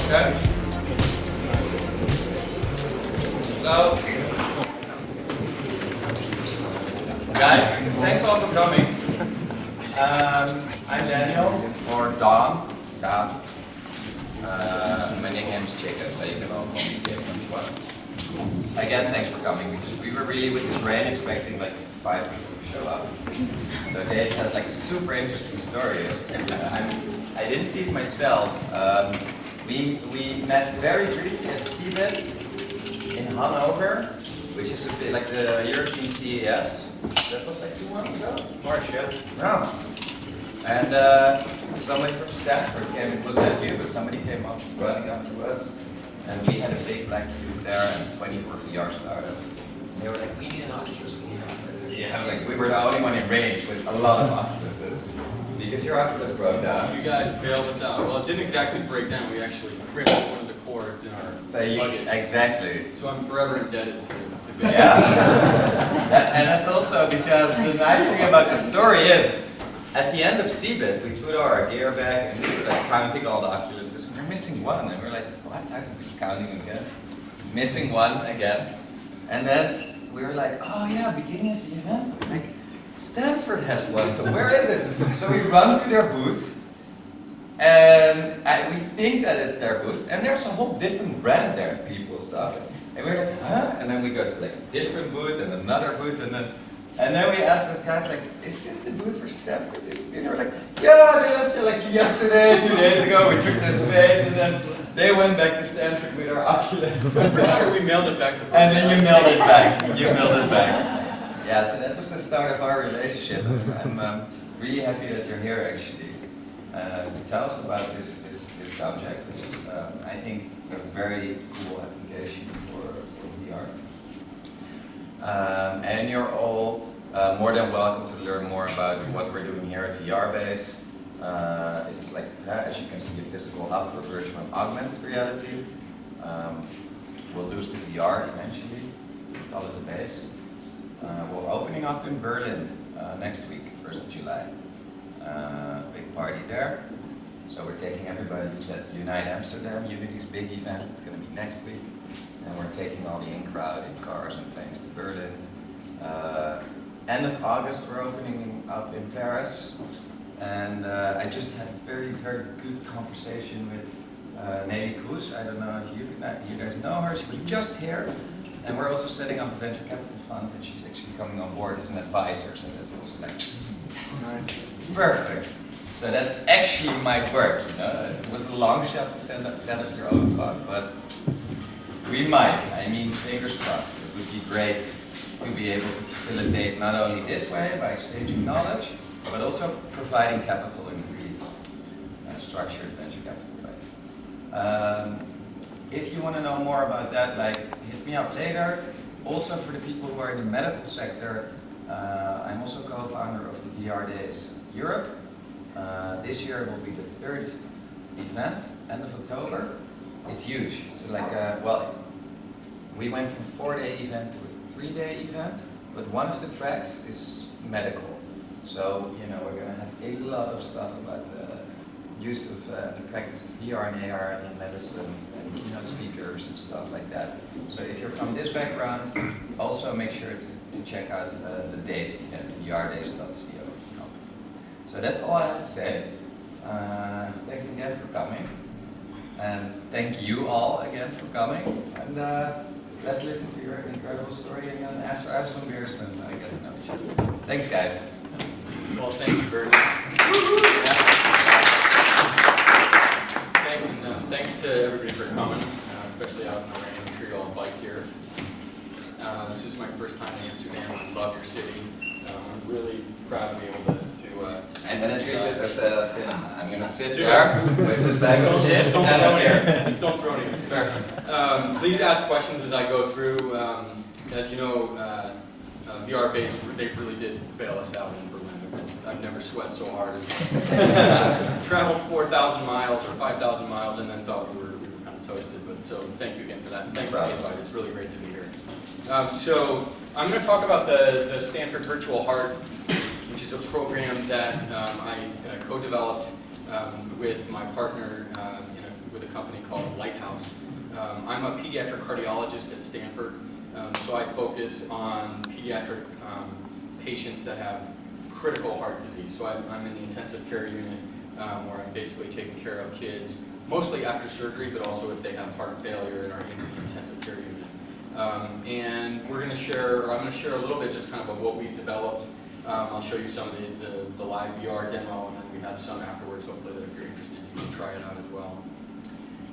Okay. So, guys, thanks all for coming. I'm Daniel, or Don. My nickname is Jacob, so you can all call me Jacob if you want. Again, thanks for coming, because we were really with this rain expecting like 5 people to show up. So Dave has like a super interesting story. I didn't see it myself. We met very briefly at CeBIT in Hanover, which is a bit like the European CES. That was like 2 months ago? March, yeah. Yeah. And somebody from Stanford came, it was not you, but somebody came up running up to us. And we had a big black booth there and 24 VR startups. And they were like, we need an Oculus, we need an Oculus. Yeah, like we were the only one in range with a lot of Oculuses. Because your Oculus broke down. You guys bailed us out. Well, it didn't exactly break down. We actually crimped one of the cords in our luggage. Exactly. So I'm forever indebted to Bill. Yeah. That's also because the nice thing about the story is, at the end of CeBIT, we put our gear back and we were like counting all the Oculuses, and we're missing one. And we're like, what? I have to be counting again. Missing one again. And then we were like, oh yeah, beginning of the event, like Stanford has one, so where is it? So we run to their booth, and we think that it's their booth, and there's a whole different brand there, people stuff. And we're like, huh? And then we go to like a different booth and another booth, and then we asked those guys like, is this the booth for Stanford? And they were like, yeah, they left it like yesterday, 2 days ago, we took their space, and then they went back to Stanford with our Oculus. I'm pretty sure we mailed it back to And then you mailed it back. You mailed it back. Yeah, so that was the start of our relationship. I'm really happy that you're here actually to tell us about this subject, which is, I think, a very cool application for VR. And you're all more than welcome to learn more about what we're doing here at VRbase. It's like, as you can see, a physical hub for virtual and augmented reality. We'll lose the VR eventually, we call it the base. We're opening up in Berlin next week, 1st of July. Big party there. So we're taking everybody who's at Unite Amsterdam, Unity's big event. It's going to be next week. And we're taking all the in-crowd in cars and planes to Berlin. End of August, we're opening up in Paris. And I just had a very, very good conversation with Nelly Cruz. I don't know if you guys know her. She was just here. And we're also setting up a venture capital fund, and she's actually coming on board as an advisor. So that's also like, yes, perfect. So that actually might work. You know, it was a long shot to set up your own fund, but we might. I mean, fingers crossed. It would be great to be able to facilitate not only this way by exchanging knowledge, but also providing capital in a really structured venture capital way. If you want to know more about that, like, hit me up later. Also, for the people who are in the medical sector, I'm also co-founder of the VR Days Europe. This year will be the 3rd event, end of October. It's huge. It's like, well, we went from a 4-day event to a 3-day event, but one of the tracks is medical. So, you know, we're going to have a lot of stuff about the use of the practice of VR and AR in medicine and keynote speakers and stuff like that. So if you're from this background, also make sure to check out the Days event, vrdays.co. So that's all I have to say. Thanks again for coming. And thank you all again for coming. And let's listen to your incredible story. And then after I have some beers, then I get to know each other. Thanks, guys. Well, thank you very much. Thanks, and thanks to everybody for coming, especially out in the rain. I'm sure you all biked here. This is my first time in Amsterdam. I love your city. I'm really proud to be able to I'm going to treat this as I'm going to sit there with this bag of chips and here. Just don't throw anything. Please ask questions as I go through. As you know, VRbase, they really did bail us out in Berlin because I've never sweat so hard. Traveled 4,000 miles or 5,000 miles and then thought we were kind of toasted. But so thank you again for that. Thanks for the invite. It's really great to be here. So I'm going to talk about the Stanford Virtual Heart, which is a program that I co-developed with my partner with a company called Lighthouse. I'm a pediatric cardiologist at Stanford, so I focus on pediatric patients that have critical heart disease. So I'm in the intensive care unit where I'm basically taking care of kids, mostly after surgery, but also if they have heart failure and are in the intensive care unit. And we're going to share, or I'm going to share a little bit just kind of what we've developed. I'll show you some of the live VR demo, and then we have some afterwards, hopefully, that if you're interested, you can try it out as well.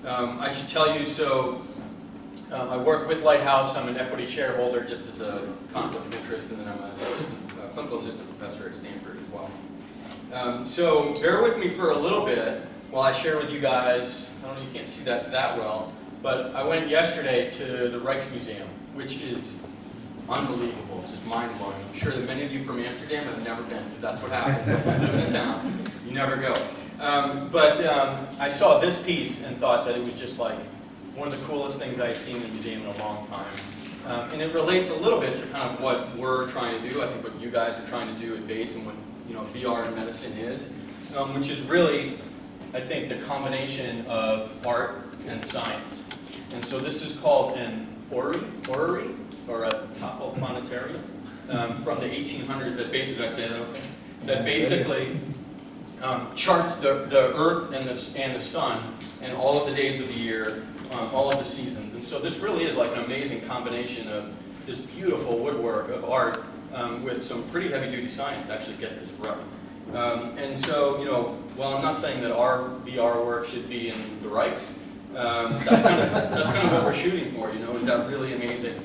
I should tell you, so I work with Lighthouse. I'm an equity shareholder just as a conflict of interest, and then I'm a clinical assistant professor at Stanford as well. So bear with me for a little bit while I share with you guys. I don't know, you can't see that well, but I went yesterday to the Rijksmuseum, which is unbelievable. It's just mind-blowing. I'm sure that many of you from Amsterdam have never been, because that's what happens when you live in a town. You never go. But I saw this piece and thought that it was just like one of the coolest things I've seen in a museum in a long time. And it relates a little bit to kind of what we're trying to do, I think what you guys are trying to do at VRbase and what VR in medicine is, which is really, I think, the combination of art and science. And so this is called an orrery, or a topo planetarium, from the 1800s that basically, did I say that okay? That basically charts the Earth and the Sun and all of the days of the year, all of the seasons. And so this really is like an amazing combination of this beautiful woodwork of art with some pretty heavy-duty science to actually get this right. And so, while I'm not saying that our VR work should be in the Rijks, that's kind of what we're shooting for, is that really amazing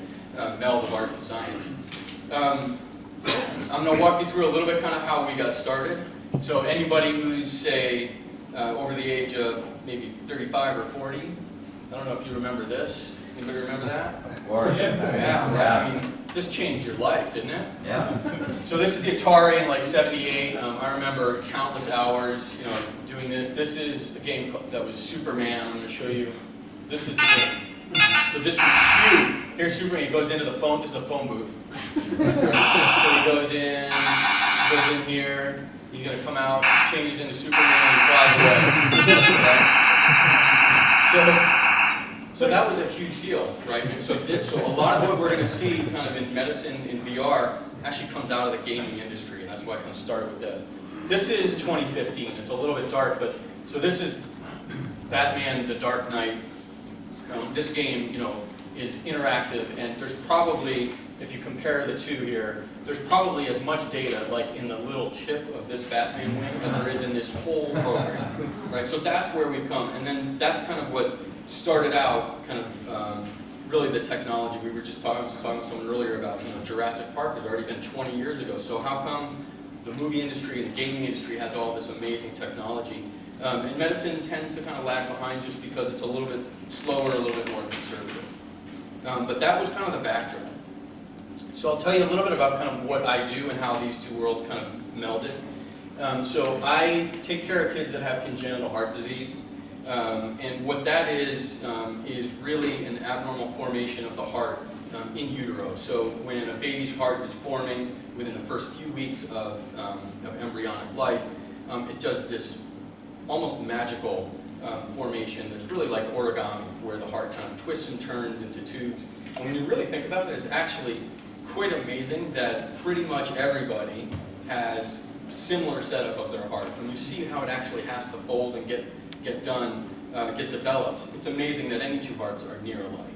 meld of art and science. I'm going to walk you through a little bit kind of how we got started. So anybody who's, say, over the age of maybe 35 or 40, I don't know if you remember this. Anybody remember that? Of course. Yeah, right. I mean, this changed your life, didn't it? Yeah. So this is the Atari in like '78. I remember countless hours, doing this. This is a game that was Superman. I'm going to show you. This is the game. So this was huge. Here's Superman. He goes into the phone. This is a phone booth. So he goes in here. He's going to come out, changes into Superman, and flies away. So that was a huge deal, right? And so a lot of what we're going to see kind of in medicine, in VR, actually comes out of the gaming industry, and that's why I kind of started with this. This is 2015. It's a little bit dark, but so this is Batman: The Dark Knight. This game, is interactive, and there's probably, if you compare the two here, there's probably as much data like in the little tip of this Batman wing as there is in this whole program, right? So that's where we've come, and then that's kind of what started out kind of really the technology. We were just talking to someone earlier about Jurassic Park has already been 20 years ago. So how come the movie industry and the gaming industry has all this amazing technology? And medicine tends to kind of lag behind just because it's a little bit slower, a little bit more conservative. But that was kind of the backdrop. So I'll tell you a little bit about kind of what I do and how these two worlds kind of melded. So I take care of kids that have congenital heart disease. And what that is really an abnormal formation of the heart in utero. So when a baby's heart is forming within the first few weeks of embryonic life, it does this almost magical formation that's really like origami, where the heart kind of twists and turns into tubes. And when you really think about it, it's actually quite amazing that pretty much everybody has similar setup of their heart. When you see how it actually has to fold and get developed, it's amazing that any two hearts are near alike.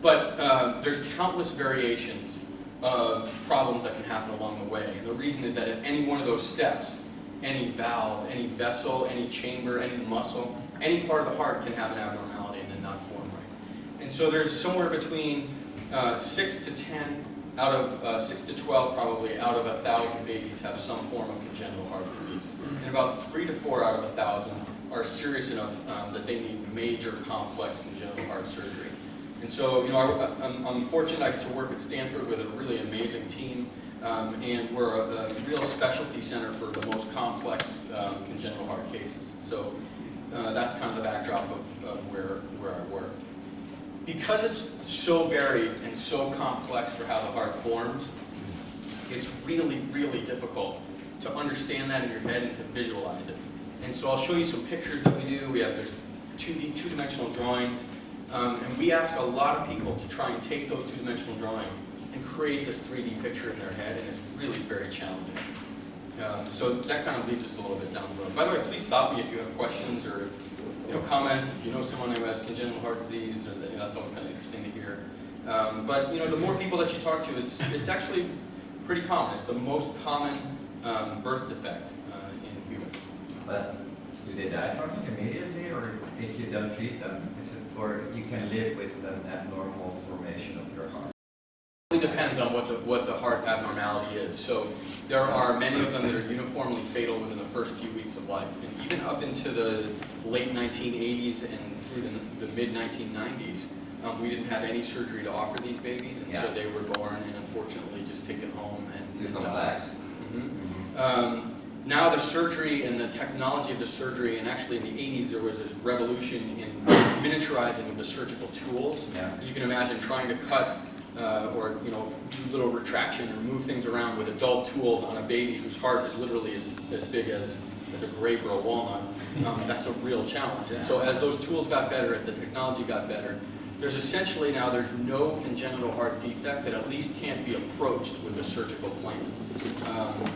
But there's countless variations of problems that can happen along the way. And the reason is that at any one of those steps, any valve, any vessel, any chamber, any muscle, any part of the heart can have an abnormality and then not form right. And so there's somewhere between 6 to 10 out of 6 to 12 probably out of 1,000 babies have some form of congenital heart disease. And about 3 to 4 out of 1,000 are serious enough that they need major complex congenital heart surgery. And so, I'm fortunate I get to work at Stanford with a really amazing team, and we're a real specialty center for the most complex congenital heart cases. So that's kind of the backdrop of where I work. Because it's so varied and so complex for how the heart forms, it's really, really difficult to understand that in your head and to visualize it. And so I'll show you some pictures that we do. We have this two-dimensional drawings. And we ask a lot of people to try and take those two-dimensional drawings and create this 3D picture in their head, and it's really very challenging. So that kind of leads us a little bit down the road. By the way, please stop me if you have questions or comments. If you know someone who has congenital heart disease, or that's always kind of interesting to hear. But the more people that you talk to, it's actually pretty common. It's the most common birth defect in humans. But do they die from it immediately, or if you don't treat them, is it for you can live with an abnormal formation of your heart? It really depends on what the heart abnormality is. So there are many of them that are uniformly fatal within the first few weeks of life, and even up into the late 1980s and through the mid 1990s, we didn't have any surgery to offer these babies, and so they were born and unfortunately just taken home and died. Now the surgery and the technology of the surgery, and actually in the 80s there was this revolution in miniaturizing of the surgical tools. As you can imagine, trying to cut or do little retraction or move things around with adult tools on a baby whose heart is literally as big as a grape or a walnut, that's a real challenge. And so as those tools got better, as the technology got better, there's no congenital heart defect that at least can't be approached with a surgical plan.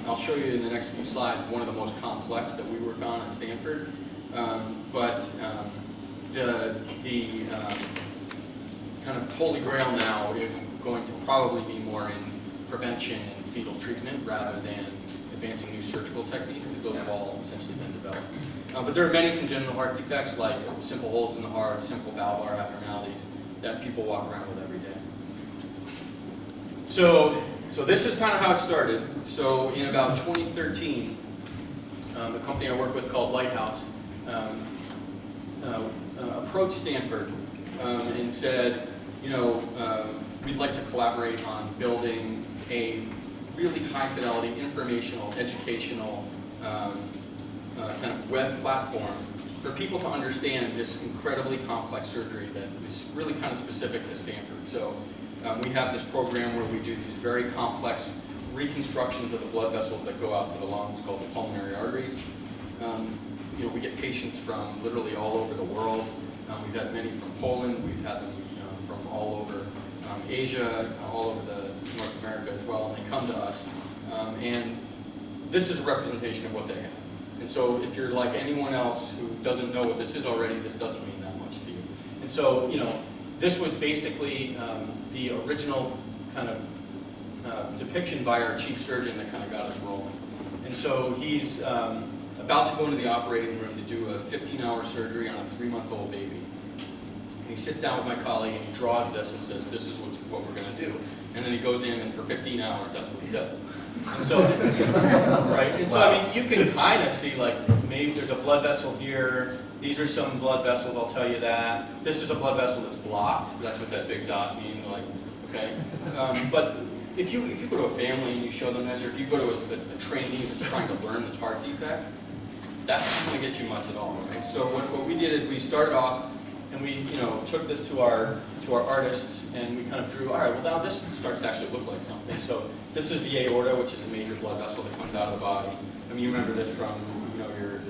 I'll show you in the next few slides one of the most complex that we work on at Stanford. The kind of holy grail now is going to probably be more in prevention and fetal treatment rather than advancing new surgical techniques, because those have all essentially been developed. But there are many congenital heart defects, like simple holes in the heart, simple valvular abnormalities, that people walk around with every day. So this is kind of how it started. So in about 2013, the company I work with called Lighthouse approached Stanford and said, we'd like to collaborate on building a really high-fidelity, informational, educational kind of web platform for people to understand this incredibly complex surgery that is really kind of specific to Stanford. So we have this program where we do these very complex reconstructions of the blood vessels that go out to the lungs called the pulmonary arteries. We get patients from literally all over the world. We've had many from Poland. We've had them from all over Asia, all over North America as well, and they come to us. And this is a representation of what they have. And so if you're like anyone else who doesn't know what this is already, this doesn't mean that much to you. And so, this was basically the original kind of depiction by our chief surgeon that kind of got us rolling. And so he's about to go into the operating room to do a 15-hour surgery on a 3-month-old baby. And he sits down with my colleague and he draws this and says, this is what we're going to do. And then he goes in and for 15 hours, that's what he does. And so, right? And so, I mean, you can kind of see, like, maybe there's a blood vessel here. These are some blood vessels, I'll tell you that. This is a blood vessel that's blocked. That's what that big dot means, like, okay? But if you go to a family and you show them this, or if you go to a trainee that's trying to learn this heart defect, that's not going to get you much at all, right? So what we did is we started off and we, took this to our artists, and we kind of drew, all right, well, now this starts to actually look like something. So this is the aorta, which is a major blood vessel that comes out of the body. I mean, you remember this from, your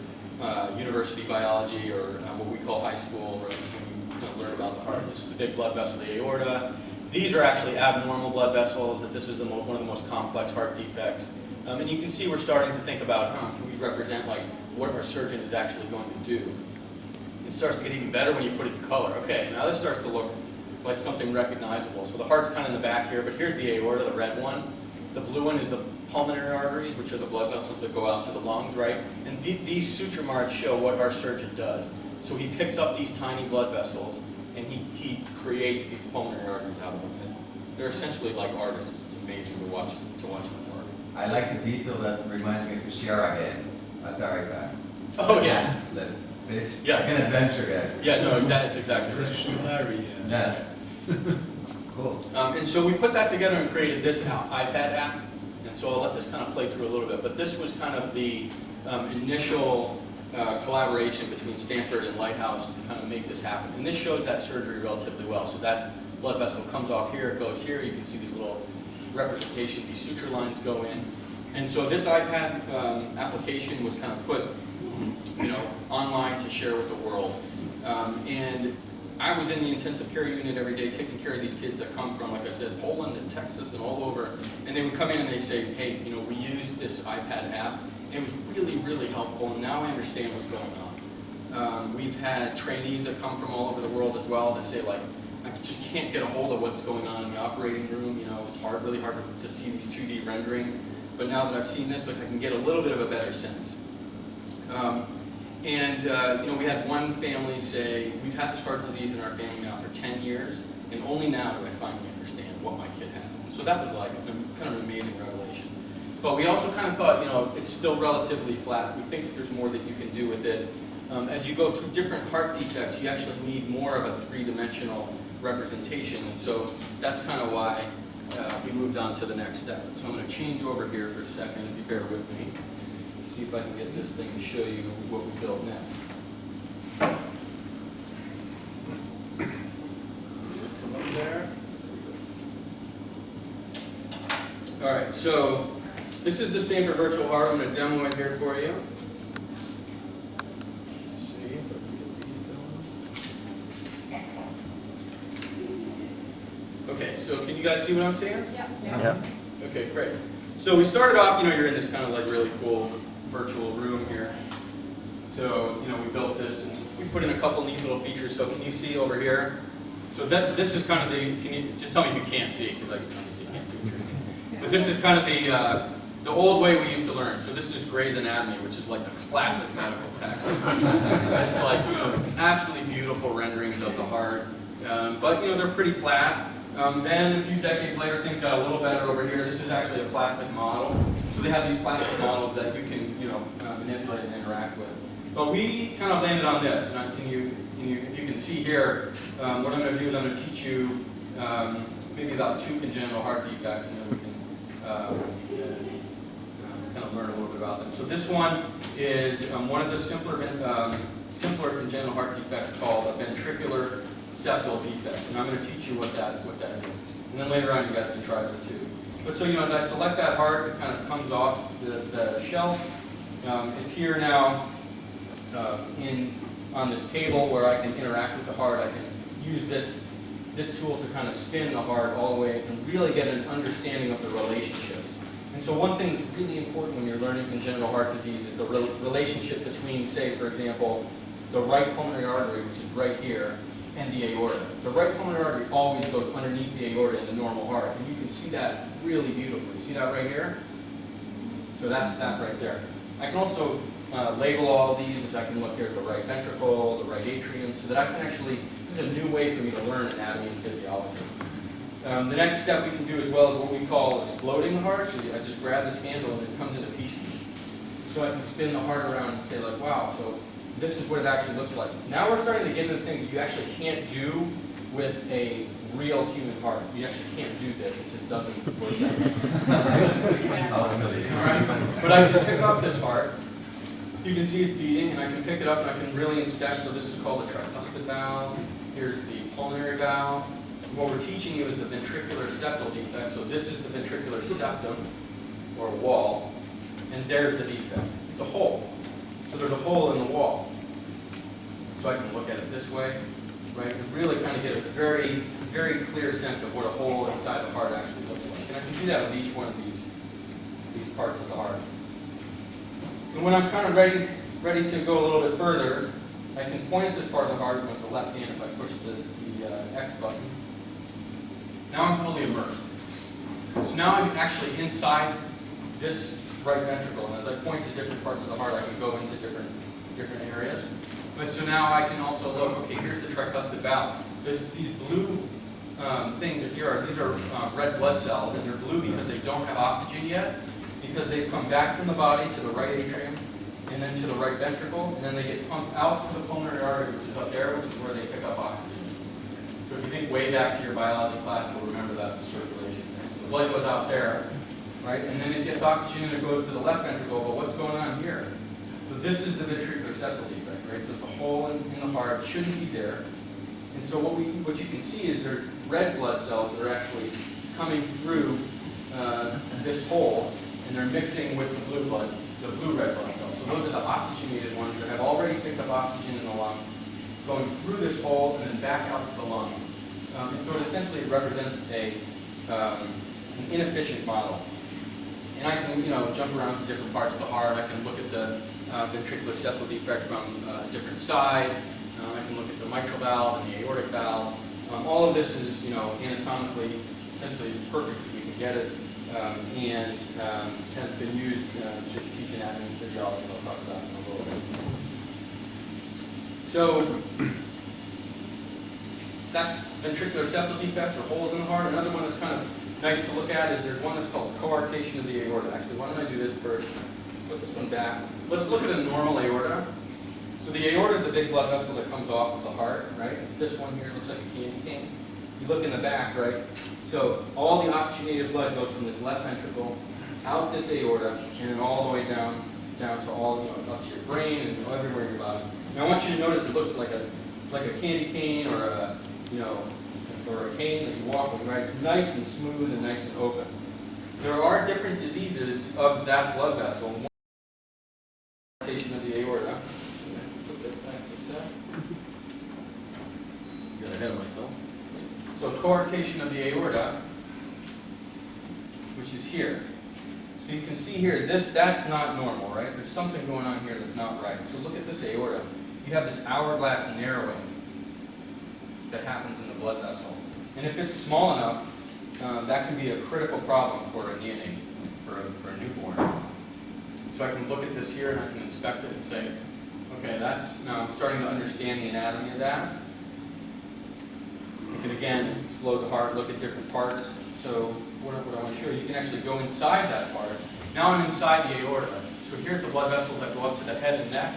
university biology or what we call high school, or when you learn about the heart. This is the big blood vessel, the aorta. These are actually abnormal blood vessels, that this is one of the most complex heart defects. And you can see we're starting to think about, can we represent like what our surgeon is actually going to do? It starts to get even better when you put it in color. Okay, now this starts to look like something recognizable. So the heart's kind of in the back here, but here's the aorta, the red one. The blue one is the pulmonary arteries, which are the blood vessels that go out to the lungs, right? And these suture marks show what our surgeon does. So he picks up these tiny blood vessels, and he creates these pulmonary arteries out of them. They're essentially like artists. It's amazing to watch them work. I like the detail that reminds me of the Sierra game, Atari time. Oh yeah. So it's like an adventure game. Yeah, no, it's exactly right. Similarity, Yeah. Cool. And so we put that together and created this iPad app. And so I'll let this kind of play through a little bit. But this was kind of the initial collaboration between Stanford and Lighthouse to kind of make this happen. And this shows that surgery relatively well. So that blood vessel comes off here, it goes here. You can see these little representation, these suture lines go in. And so this iPad application was kind of put online to share with the world. And I was in the intensive care unit every day taking care of these kids that come from, like I said, Poland and Texas and all over. And they would come in and they say, hey, we used this iPad app, and it was really, really helpful, and now I understand what's going on. We've had trainees that come from all over the world as well that say, like, I just can't get a hold of what's going on in the operating room. It's really hard to see these 2D renderings. But now that I've seen this, I can get a little bit of a better sense. We had one family say, we've had this heart disease in our family now for 10 years, and only now do I finally understand what my kid has. And so that was like kind of an amazing revelation. But we also kind of thought, it's still relatively flat. We think that there's more that you can do with it. As you go through different heart defects, you actually need more of a three-dimensional representation. And so that's kind of why we moved on to the next step. So I'm going to change over here for a second, if you bear with me. See if I can get this thing to show you what we built next. Come up there. All right, so this is the Stanford Virtual Heart. I'm going to demo it here for you. Let's see if I can get these going. Okay, so can you guys see what I'm seeing? Yeah. Okay, great. So we started off, you're in this kind of like really cool virtual room here. So, we built this and we put in a couple neat little features. So can you see over here? So this is kind of can you just tell me if you can't see, because I obviously can't see what you're seeing. But this is kind of the old way we used to learn. So this is Gray's Anatomy, which is like the classic medical text. It's like, absolutely beautiful renderings of the heart. But, they're pretty flat. Then a few decades later, things got a little better over here. This is actually a plastic model. So they have these plastic models that you can, manipulate and interact with. But we kind of landed on this. And if you can see here, what I'm going to do is I'm going to teach you maybe about 2 congenital heart defects, and then we can kind of learn a little bit about them. So this one is one of the simpler congenital heart defects called a ventricular septal defect, and I'm going to teach you what that is. And then later on, you guys can try this too. But so, as I select that heart, it kind of comes off the shelf. It's here now on this table where I can interact with the heart. I can use this tool to kind of spin the heart all the way and really get an understanding of the relationships. And so one thing that's really important when you're learning congenital heart disease is the relationship between, say, for example, the right pulmonary artery, which is right here, and the aorta. The right pulmonary artery always goes underneath the aorta in the normal heart, and you can see that really beautifully. See that right here? So that's that right there. I can also label all of these, which I can look here as the right ventricle, the right atrium, so that I can actually, this is a new way for me to learn anatomy and physiology. The next step we can do as well is what we call exploding the heart. So I just grab this handle and it comes into pieces. So I can spin the heart around and say like, wow, so this is what it actually looks like. Now we're starting to get into things that you actually can't do with a real human heart. You actually can't do this. It just doesn't work that way. But I can pick up this heart. You can see it's beating, and I can pick it up and I can really inspect. So this is called the tricuspid valve. Here's the pulmonary valve. What we're teaching you is the ventricular septal defect. So this is the ventricular septum, or wall, and there's the defect. It's a hole. So there's a hole in the wall. So I can look at it this way, right, and really kind of get a very, very clear sense of what a hole inside the heart actually looks like. And I can do that with each one of these parts of the heart. And when I'm kind of ready to go a little bit further, I can point at this part of the heart with the left hand if I push the X button. Now I'm fully immersed. So now I'm actually inside this right ventricle, and as I point to different parts of the heart, I can go into different areas. But so now I can also look, okay, here's the tricuspid valve. These blue things that here these are red blood cells, and they're blue because they don't have oxygen yet, because they've come back from the body to the right atrium, and then to the right ventricle, and then they get pumped out to the pulmonary artery, which is up there, which is where they pick up oxygen. So if you think way back to your biology class, you'll remember that's the circulation. So the blood goes out there, right? And then it gets oxygen and it goes to the left ventricle, but what's going on here? So this is the ventricular septal defect, right? So it's a hole in the heart, it shouldn't be there. And so what you can see is there's red blood cells that are actually coming through this hole, and they're mixing with the blue red blood cells. So those are the oxygenated ones So it essentially represents an inefficient model. And I can, jump around to different parts of the heart. I can look at the ventricular septal defect from a different side. I can look at the mitral valve and the aortic valve. All of this is, anatomically, essentially as perfect as we can get it, and has been used to teach anatomy and physiology. I'll talk about in a little bit. So that's ventricular septal defects or holes in the heart. Another one that's kind of nice to look at is there's one that's called coarctation of the aorta. Actually, why don't I do this first? Put this one back. Let's look at a normal aorta. So the aorta is the big blood vessel that comes off of the heart, right? It's this one here. It looks like a candy cane. You look in the back, right? So all the oxygenated blood goes from this left ventricle out this aorta and then all the way down to all, up to your brain and everywhere in your body. Now I want you to notice it looks like a candy cane or a, or a cane that you walk with, right? It's nice and smooth and nice and open. There are different diseases of that blood vessel. One station of the aorta. Put that back a sec. Get ahead of myself. So coarctation of the aorta, which is here. So you can see here, that's not normal, right? There's something going on here that's not right. So look at this aorta. You have this hourglass narrowing that happens in the blood vessel. And if it's small enough, that can be a critical problem for a neonate, for a newborn. So I can look at this here and I can inspect it and say, okay, now I'm starting to understand the anatomy of that. You can again explode the heart, look at different parts. So what I want to show you, you can actually go inside that part. Now I'm inside the aorta. So here's the blood vessels that go up to the head and neck.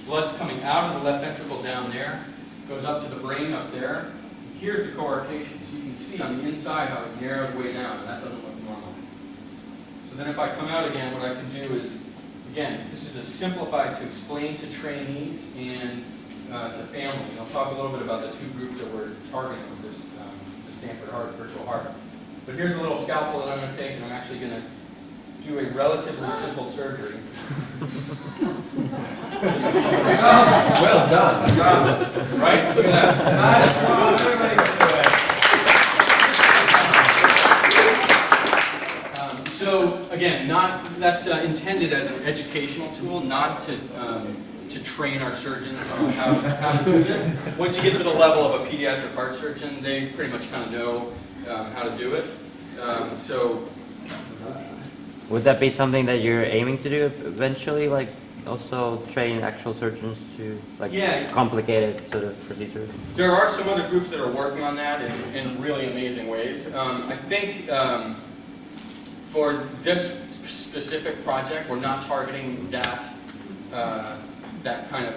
Blood's coming out of the left ventricle down there, goes up to the brain up there. Here's the coarctation. So you can see on the inside how it narrows way down, and that doesn't look normal. So then if I come out again, what I can do is, again, this is a simplified to explain to trainees and to family. And I'll talk a little bit about the two groups that we're targeting with this the Stanford Virtual Heart. But here's a little scalpel that I'm going to take, and I'm actually going to do a relatively simple surgery. Well done. Right? Look at that. So again, that's intended as an educational tool, not to train our surgeons on how to do this. Once you get to the level of a pediatric heart surgeon, they pretty much kind of know how to do it. Would that be something that you're aiming to do eventually, like also train actual surgeons to complicated sort of procedures? There are some other groups that are working on that in really amazing ways. I think for this specific project, we're not targeting that kind of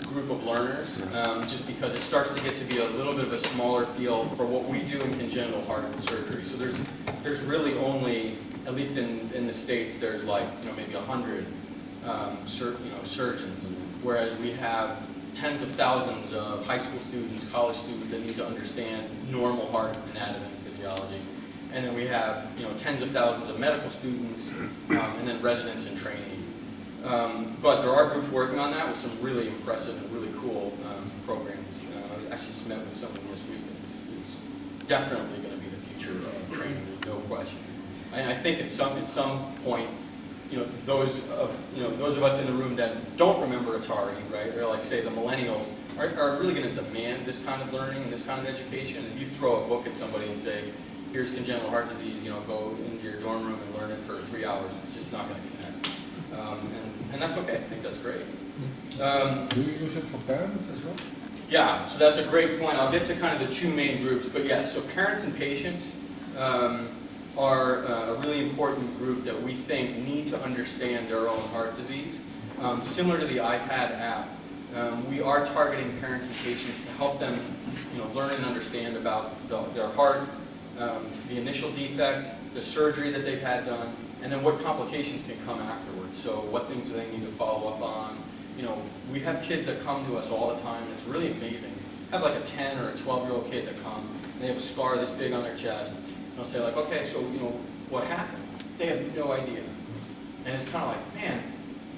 group of learners, just because it starts to get to be a little bit of a smaller field for what we do in congenital heart surgery. So there's really only, at least in the States, there's like maybe 100 surgeons, whereas we have tens of thousands of high school students, college students that need to understand normal heart anatomy and physiology. And then we have tens of thousands of medical students, and then residents and trainees. But there are groups working on that with some really impressive and really cool programs. I was actually just met with someone this week. It's definitely going to be the future of training. There's no question. And I think at some point, those of us in the room that don't remember Atari, right, or like say the millennials, are really going to demand this kind of learning and this kind of education. And you throw a book at somebody and say, here's congenital heart disease, go into your dorm room and learn it for 3 hours. It's just not going to connect. And that's okay. I think that's great. Do you use it for parents as well? Yeah, so that's a great point. I'll get to kind of the two main groups. But yeah, so parents and patients are a really important group that we think need to understand their own heart disease. Similar to the iPad app, we are targeting parents and patients to help them learn and understand about their heart, the initial defect, the surgery that they've had done, and then what complications can come afterwards. So what things do they need to follow up on? We have kids that come to us all the time, and it's really amazing. I have like a 10 or a 12-year-old kid that come, and they have a scar this big on their chest. And I'll say like, okay, so what happened? They have no idea. And it's kind of like, man,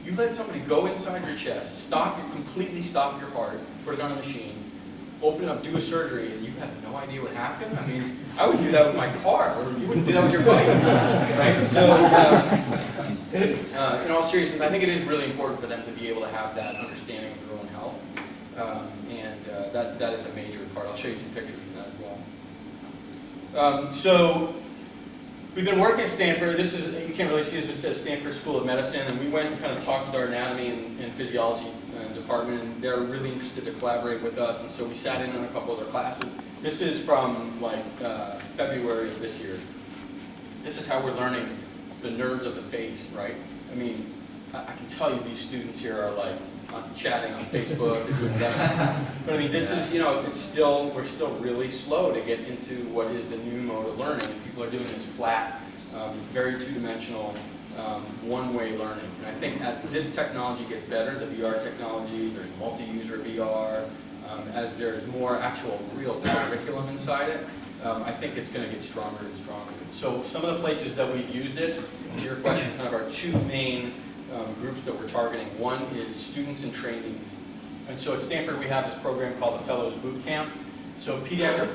you let somebody go inside your chest, completely stop your heart, put it on a machine, open up, do a surgery, and you have no idea what happened. I mean, I would do that with my car, or you wouldn't do that with your bike, right? So, in all seriousness, I think it is really important for them to be able to have that understanding of their own health, that is a major part. I'll show you some pictures from that as well. So, we've been working at Stanford. This is, you can't really see this, but it says Stanford School of Medicine, and we went and kind of talked with our anatomy and physiology department, and they're really interested to collaborate with us, and so we sat in on a couple of their classes. This is from like February of this year. This is how we're learning the nerves of the face, right? I mean, I can tell you these students here are like chatting on Facebook, but I mean, this is, you know, it's still, we're still really slow to get into what is the new mode of learning, and people are doing this flat, very two-dimensional, one-way learning. And I think as this technology gets better, the VR technology, there's multi-user VR, as there's more actual real curriculum inside it, I think it's going to get stronger and stronger. So some of the places that we've used it, to your question, kind of our two main groups that we're targeting. One is students and trainees. And so at Stanford we have this program called the Fellows Boot Camp. So pediatric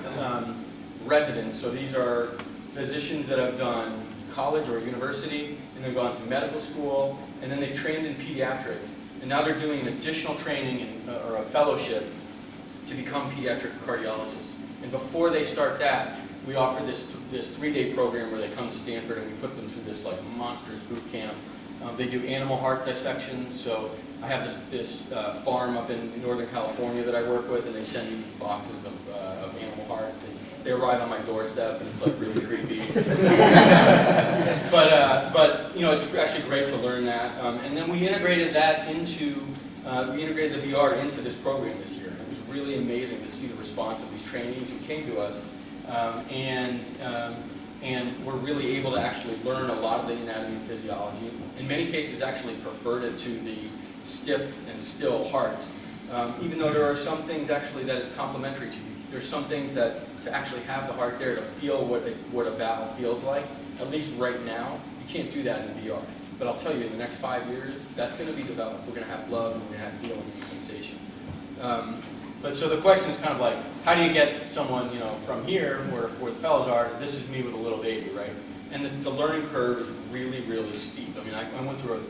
residents, so these are physicians that have done college or university, and they've gone to medical school, and then they've trained in pediatrics. And now they're doing an additional training or a fellowship to become pediatric cardiologists. And before they start that, we offer this 3-day program where they come to Stanford and we put them through this like monsters boot camp. They do animal heart dissections. So I have this farm up in Northern California that I work with, and they send me these boxes of animal hearts. They arrive on my doorstep, and it's like really creepy. but you know, it's actually great to learn that. And then we integrated that into the VR into this program this year. It was really amazing to see the response of these trainees who came to us, and we're really able to actually learn a lot of the anatomy and physiology. In many cases, actually preferred it to the stiff and still hearts, even though there are some things actually that it's complementary to. There's some things that to actually have the heart there to feel what a valve feels like, at least right now, you can't do that in VR. But I'll tell you, in the next 5 years, that's going to be developed. We're going to have gloves, and we're going to have feeling and sensation. But so the question is kind of like, how do you get someone, you know, from here, where the fellows are, this is me with a little baby, right? And the learning curve is really, really steep. I mean, I went through a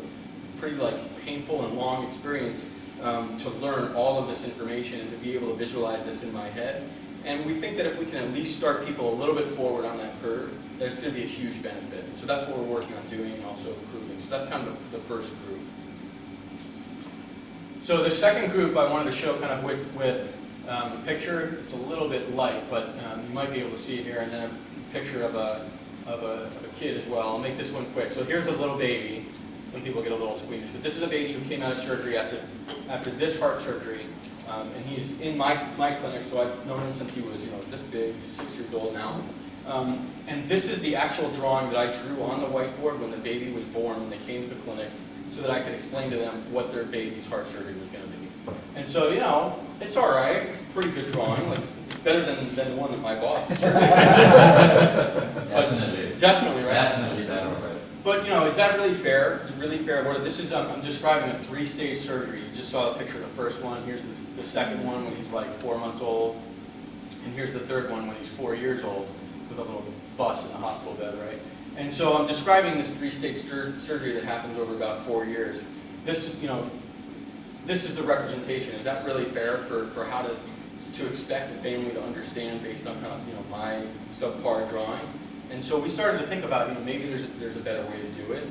pretty like painful and long experience to learn all of this information and to be able to visualize this in my head. And we think that if we can at least start people a little bit forward on that curve, that it's going to be a huge benefit. And so that's what we're working on doing and also improving. So that's kind of the first group. So the second group I wanted to show kind of with the picture. It's a little bit light, but you might be able to see it here, and then a picture of a kid as well. I'll make this one quick. So here's a little baby. Some people get a little squeamish, but this is a baby who came out of surgery after this heart surgery, and he's in my clinic. So I've known him since he was this big. He's 6 years old now. And this is the actual drawing that I drew on the whiteboard when the baby was born, when they came to the clinic, so that I could explain to them what their baby's heart surgery was going to be. And so, it's all right. It's a pretty good drawing. Like, it's better than the one that my boss did. Definitely, right? Definitely better. But, is that really fair? Is it really fair? This is, I'm describing a 3-stage surgery. You just saw a picture of the first one. Here's the second one when he's like 4 months old. And here's the third one when he's 4 years old with a little bus in the hospital bed, right? And so I'm describing this 3-stage surgery that happens over about 4 years. This is the representation. Is that really fair for how to expect the family to understand based on kind of, my subpar drawing? And so we started to think about, maybe there's a better way to do it.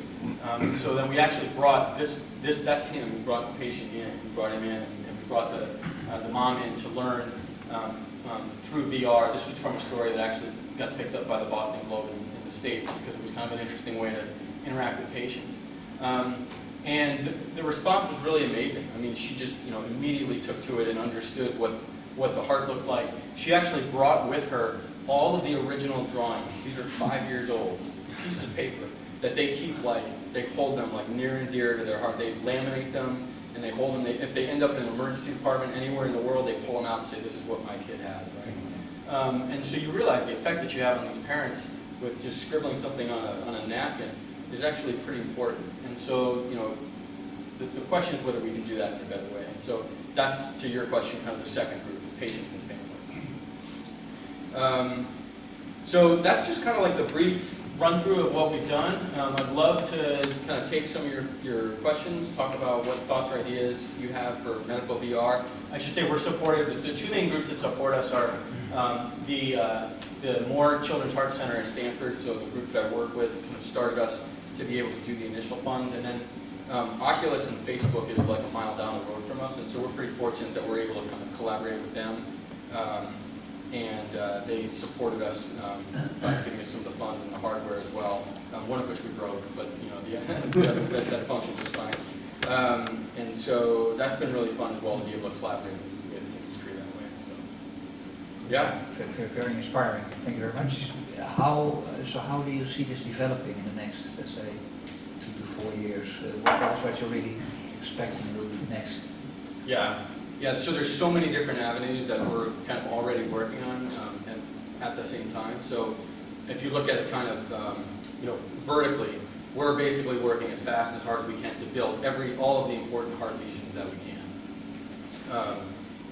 So then we actually brought that's him. We brought the patient in. We brought him in, and we brought the mom in to learn through VR. This was from a story that actually got picked up by the Boston Globe in the States, just because it was kind of an interesting way to interact with patients. And the response was really amazing. I mean, she just immediately took to it and understood what the heart looked like. She actually brought with her all of the original drawings. These are 5 years old, pieces of paper that they keep they hold them near and dear to their heart. They laminate them and they hold them. If they end up in an emergency department anywhere in the world, they pull them out and say, "This is what my kid had." Right? And so you realize the effect that you have on these parents with just scribbling something on a napkin is actually pretty important. And so the question is whether we can do that in a better way. And so that's, to your question, kind of the second group, is patients and families. So that's just kind of like the brief run through of what we've done. I'd love to kind of take some of your questions, talk about what thoughts or ideas you have for medical VR. I should say we're supported, the two main groups that support us are the Moore Children's Heart Center at Stanford, so the group that I work with kind of started us to be able to do the initial funds, and then Oculus and Facebook is like a mile down the road from us, and so we're pretty fortunate that we're able to kind of collaborate with them. And they supported us by giving us some of the funds and the hardware as well, one of which we broke, but you know, the others that functioned just fine. And so that's been really fun as well to be able to collaborate with industry that way. So, yeah. Very inspiring. Thank you very much. How do you see this developing in the next, let's say, 2 to 4 years? What you're really expecting will be next? Yeah, so there's so many different avenues that we're kind of already working on at the same time. So if you look at it kind of, you know, vertically, we're basically working as fast and as hard as we can to build all of the important heart lesions that we can.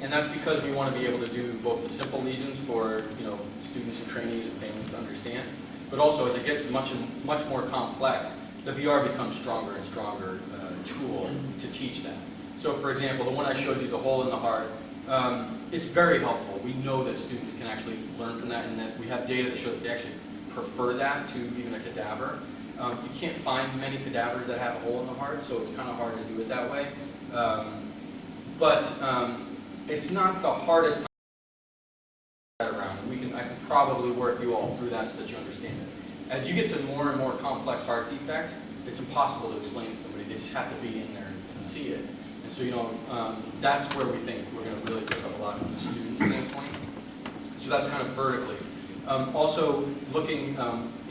And that's because we want to be able to do both the simple lesions for, you know, students and trainees and families to understand, but also as it gets much more complex, the VR becomes stronger and stronger tool to teach that. So for example, the one I showed you, the hole in the heart, it's very helpful. We know that students can actually learn from that, and that we have data that shows that they actually prefer that to even a cadaver. You can't find many cadavers that have a hole in the heart, so it's kind of hard to do it that way. But it's not the hardest around. I can probably work you all through that so that you understand it. As you get to more and more complex heart defects, it's impossible to explain to somebody. They just have to be in there and see it. And so, you know, that's where we think we're going to really pick up a lot from the student standpoint. So that's kind of vertically. Also, looking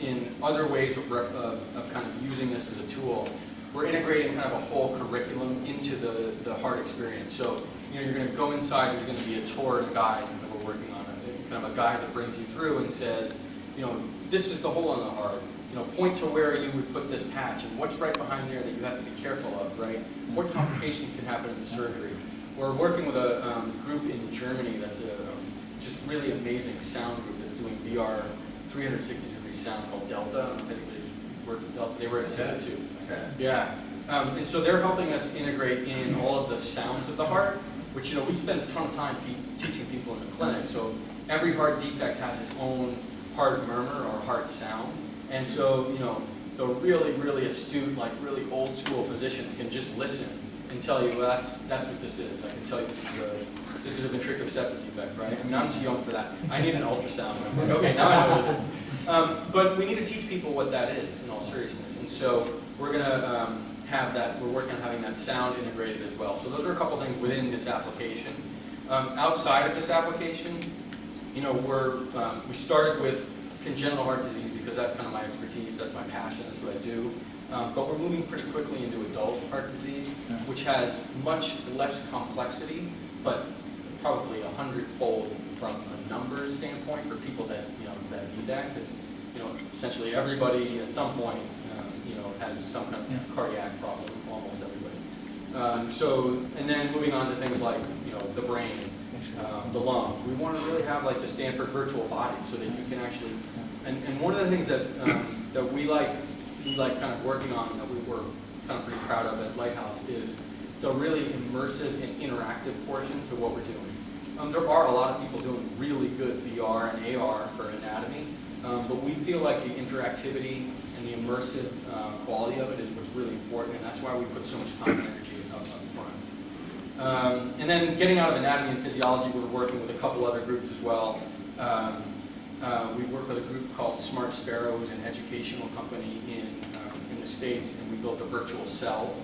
in other ways of kind of using this as a tool, we're integrating kind of a whole curriculum into the heart experience. So, you know, you're going to go inside, there's going to be a tour and guide that we're working on, kind of a guide that brings you through and says, you know, this is the hole in the heart. You know, point to where you would put this patch and what's right behind there that you have to be careful of, right? What complications can happen in the surgery? We're working with a group in Germany that's just really amazing sound group that's doing VR 360-degree sound called Delta. I don't know if anybody's worked with Delta. They were at Stanford too. Okay. Yeah. And so they're helping us integrate in all of the sounds of the heart, which, you know, we spend a ton of time teaching people in the clinic. So every heart defect has its own heart murmur or heart sound. And so, you know, the really, really astute, like really old school physicians can just listen and tell you, well, that's what this is. I can tell you this is a ventricular septal defect, right? I mean, I'm too young for that. I need an ultrasound. I'm like, okay, now I know what it is. But we need to teach people what that is in all seriousness. And so we're going to have that, we're working on having that sound integrated as well. So those are a couple things within this application. Outside of this application, you know, we started with congenital heart disease because that's kind of my expertise, that's my passion, that's what I do. But we're moving pretty quickly into adult heart disease, which has much less complexity, but probably 100-fold from a numbers standpoint for people that, you know, that need that, because, you know, essentially everybody at some point, you know, has some kind of cardiac problem, almost everybody. And then moving on to things like, you know, the brain, the lungs. We want to really have like the Stanford Virtual Body so that you can actually, and one of the things that that we like kind of working on, that we were kind of pretty proud of at Lighthouse, is the really immersive and interactive portion to what we're doing. There are a lot of people doing really good VR and AR for anatomy, but we feel like the interactivity and the immersive quality of it is what's really important, and that's why we put so much time and energy up front. And then getting out of anatomy and physiology, we're working with a couple other groups as well. We work with a group called Smart Sparrow, who's an educational company in the States, and we built a virtual cell.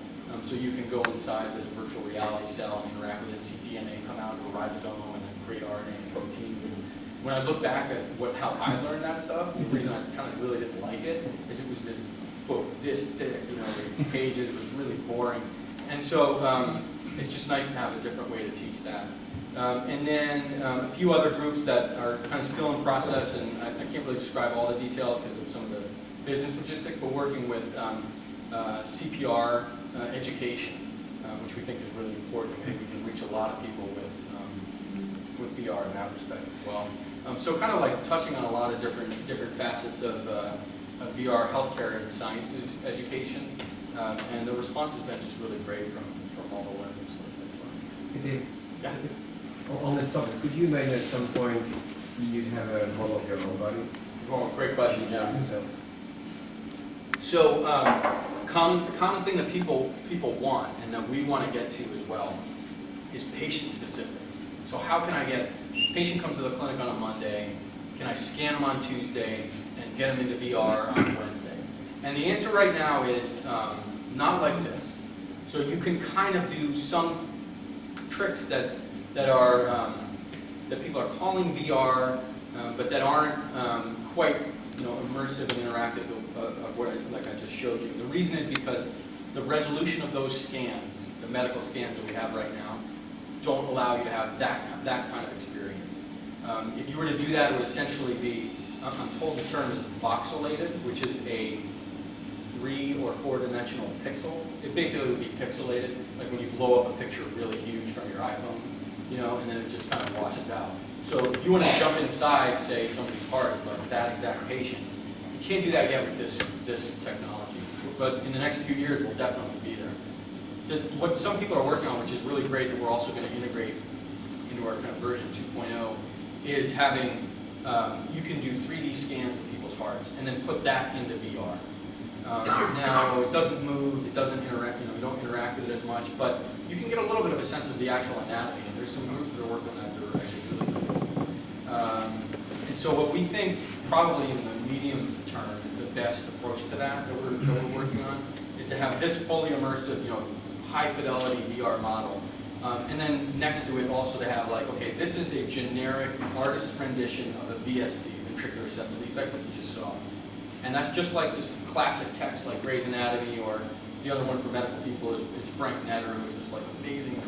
So you can go inside this virtual reality cell and interact with it, see DNA come out of a ribosome, and then create RNA and protein. And when I look back at how I learned that stuff, the reason I kind of really didn't like it is it was this book this thick, you know, these pages, it was really boring. And so it's just nice to have a different way to teach that. And then a few other groups that are kind of still in process, and I can't really describe all the details because of some of the business logistics, but working with CPR education. which we think is really important. We think we can reach a lot of people with VR in that respect as well. So kind of like touching on a lot of different facets of VR healthcare and sciences education, and the response has been just really great from all the levels. Yeah. On this topic, could you imagine at some point you'd have a model of your own body? Oh, great question. Yeah. So common thing that people want and that we want to get to as well is patient specific. So how can I get patient comes to the clinic on a Monday? Can I scan them on Tuesday and get them into VR on Wednesday? And the answer right now is not like this. So you can kind of do some tricks that are that people are calling VR, but that aren't quite immersive and interactive of what like I just showed you. The reason is because the resolution of those scans, the medical scans that we have right now, don't allow you to have that kind of experience. If you were to do that, it would essentially be, I'm told the term is voxelated, which is a 3 or 4 dimensional pixel. It basically would be pixelated, like when you blow up a picture really huge from your iPhone, and then it just kind of washes out. So if you want to jump inside, say, somebody's heart, like that exact patient, you can't do that yet with this technology. But in the next few years, we'll definitely be there. What some people are working on, which is really great, and we're also going to integrate into our kind of version 2.0, is having, you can do 3D scans of people's hearts and then put that into VR. Now, it doesn't move, it doesn't interact, you don't interact with it as much, but you can get a little bit of a sense of the actual anatomy, and there's some groups that are working on that that are actually really cool. And so what we think probably in the medium term is the best approach to that we're working on, is to have this fully immersive, high fidelity VR model. And then next to it also to have like, okay, this is a generic artist rendition of a VSD, ventricular septal defect, that you just saw. And that's just like this classic text, like Gray's Anatomy, or the other one for medical people is Frank Netter, who's this like amazing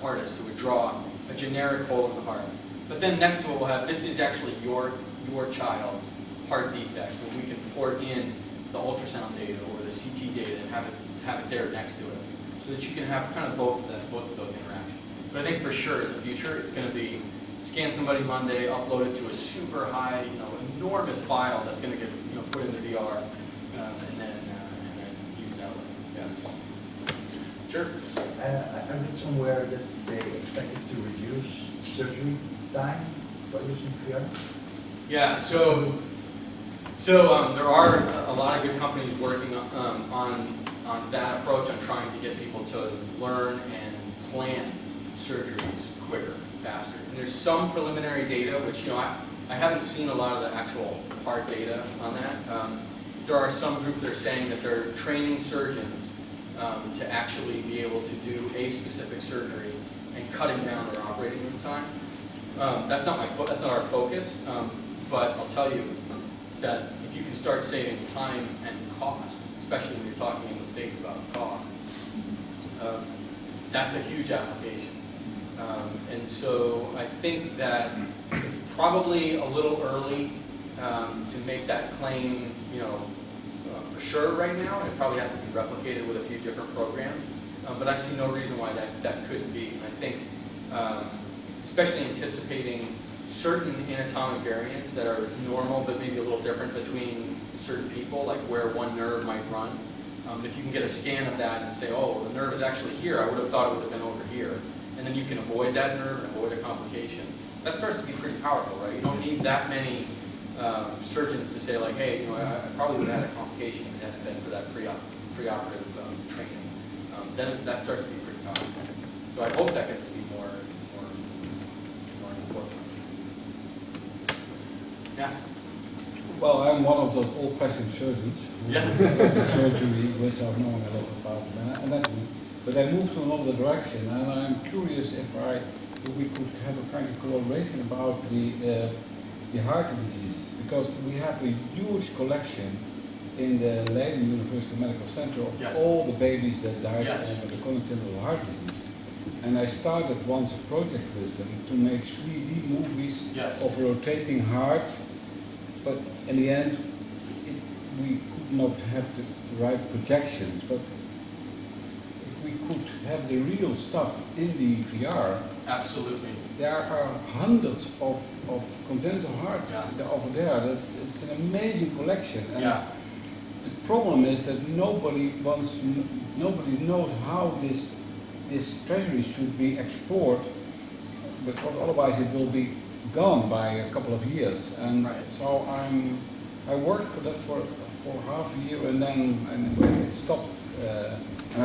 artist who would draw a generic hole in the heart. But then next to it we'll have, this is actually your child's heart defect, where we can port in the ultrasound data or the CT data and have it there next to it, so that you can have kind of both of those interactions. But I think for sure in the future it's going to be scan somebody Monday, upload it to a super high, enormous file that's going to get put into VR, and then use that way. Yeah. Sure. I read somewhere that they expected to reduce surgery time by using VR. Yeah. So there are a lot of good companies working on that approach, on trying to get people to learn and plan surgeries quicker, faster. And there's some preliminary data, which I haven't seen a lot of the actual hard data on that. There are some groups that are saying that they're training surgeons to actually be able to do a specific surgery and cutting down their operating room time. That's not our focus, but I'll tell you that if you can start saving time and cost, especially when you're talking in the States about cost, that's a huge application. And so I think that it's probably a little early to make that claim, for sure right now, and it probably has to be replicated with a few different programs. But I see no reason why that couldn't be. And I think, especially anticipating certain anatomic variants that are normal but maybe a little different between certain people, like where one nerve might run. If you can get a scan of that and say, oh, the nerve is actually here, I would have thought it would have been over here, and then you can avoid that nerve and avoid a complication, that starts to be pretty powerful, right? You don't need that many surgeons to say like, hey, I probably would have had a complication if it hadn't been for that preoperative training. Then that starts to be pretty powerful. So I hope that gets to be more in the forefront. Yeah. Well, I'm one of those old-fashioned surgeons who do surgery without knowing a lot about anatomy. But I moved to another direction, and I'm curious if we could have a kind of collaboration about the heart diseases, because we have a huge collection in the Leiden University Medical Center of all the babies that died from the congenital heart disease. And I started once a project with them to make 3D movies of a rotating heart, but in the end, we could not have the right projections. But we could have the real stuff in the VR, Absolutely. there are hundreds of congenital hearts Yeah. over there. It's an amazing collection. And Yeah. the problem is that nobody knows how this treasury should be explored, because otherwise it will be gone by a couple of years. And Right. so I worked for that for half a year, and then it stopped. And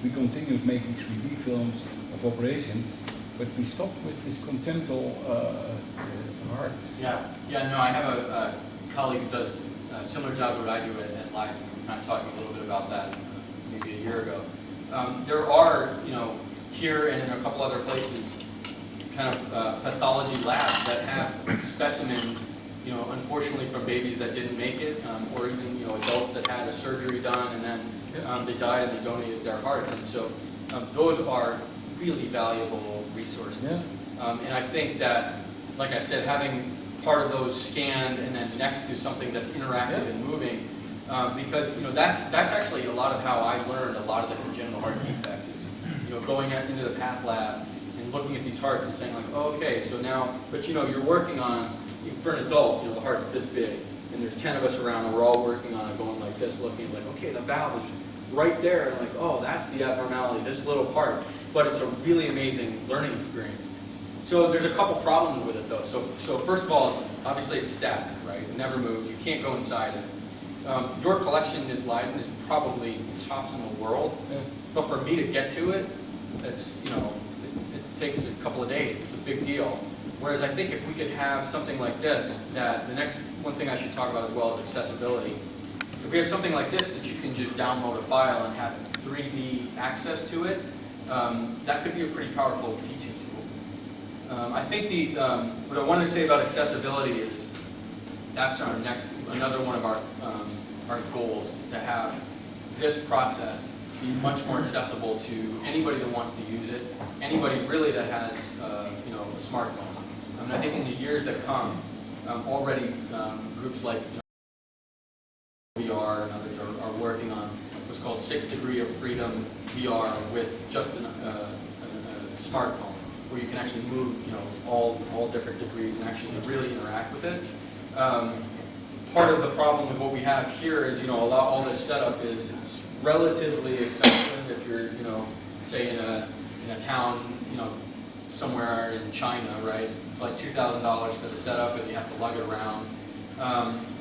we continued making 3D films of operations, but we stopped with this congenital hearts. Yeah, no, I have a colleague who does a similar job to what I do at Leiden. We were kind of talking a little bit about that maybe a year ago. There are, here and in a couple other places, kind of pathology labs that have specimens, unfortunately from babies that didn't make it, or even, adults that had a surgery done and then they died and they donated their hearts. And so those are really valuable resources. Yeah. And I think that, like I said, having part of those scanned and then next to something that's interactive and moving, because that's actually a lot of how I learned a lot of the congenital heart defects is going out into the path lab and looking at these hearts and saying like, oh, okay, so now, but you're working on, for an adult, the heart's this big and there's 10 of us around and we're all working on it going like this, looking like, okay, the valve is right there, and like, oh, that's the abnormality, this little part. But it's a really amazing learning experience. So there's a couple problems with it though. So first of all, obviously it's static, right? It never moves. You can't go inside it. Your collection at Leiden is probably tops in the world, but for me to get to it, it's it takes a couple of days. It's a big deal. Whereas I think if we could have something like this, that the next one thing I should talk about as well is accessibility. If we have something like this that you can just download a file and have 3D access to it, that could be a pretty powerful teaching tool. I think what I wanted to say about accessibility is that's another one of our goals is to have this process be much more accessible to anybody that wants to use it, anybody really that has a smartphone. I mean, I think in the years that come, already groups like VR and others are working on what's called 6 Degree of Freedom VR with just a smartphone, where you can actually move, all different degrees and actually really interact with it. Part of the problem with what we have here is, all this setup is it's relatively expensive. If you're, say in a town, somewhere in China, right? It's like $2,000 for the setup, and you have to lug it around.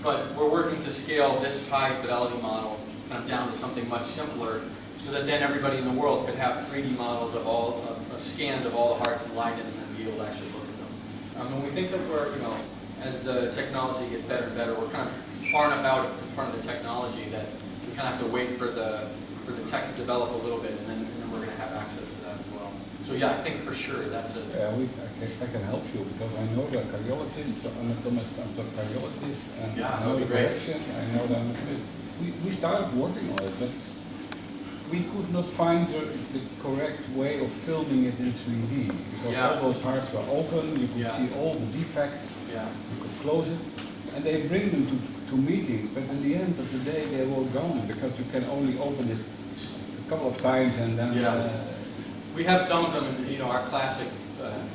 But we're working to scale this high fidelity model kind of down to something much simpler, so that then everybody in the world could have 3D models of scans of all the hearts in Leiden and then be able to actually look at them. And we think that we're, as the technology gets better and better, we're kind of far enough out in front of the technology that we kind of have to wait for the tech to develop a little bit, and then we're going to have access to that as well. So yeah, I think for sure that's a... Yeah, I can help you because I know the cardiologists, the anatomist and the cardiologist, and I know the direction, I know the anatomist. We started working on it, but we could not find the correct way of filming it in 3D, because all those hearts were open, you could see all the defects, you could close it, and they bring them to meetings, but in the end of the day they were gone, because you can only open it a couple of times and then... we have some of them, and our classic